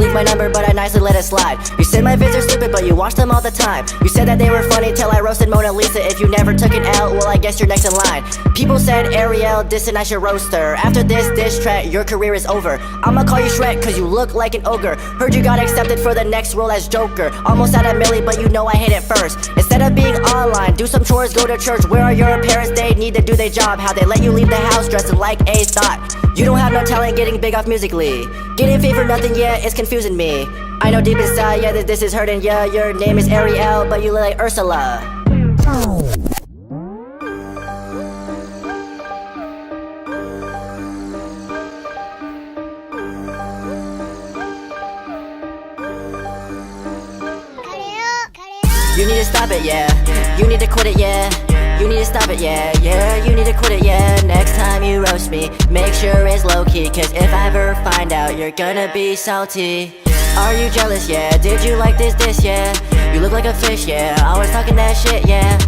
leaked my number, but I nicely let it slide. You said my vids are stupid, but you watch them all the time. You said that they were funny till I roasted Mona Lisa. If you never took an L, well I guess you're next in line. People said Ariel dissing I should roast her. After this diss track, your career is over. I'ma call you Shrek cause you look like an ogre. Heard you got accepted for the next role as Joker. Almost at a milli, but you know I hit it first. Instead of being online, do some chores, go to church. Where are your parents? They need to do their job. How they let you leave the house dressing like a thought. You don't have no talent getting big off musically. Getting paid for nothing, yeah, it's confusing me. I know deep inside, yeah, that this is hurting, yeah. Your name is Ariel, but you look like Ursula. You need to stop it, yeah. You need to quit it, yeah. You need to stop it, yeah, yeah. You need to quit it, yeah. Next time you roast me, make sure it's low-key. Cause if I ever find out, you're gonna be salty. Are you jealous, yeah? Did you like this, yeah? You look like a fish, yeah. Always talking that shit, yeah.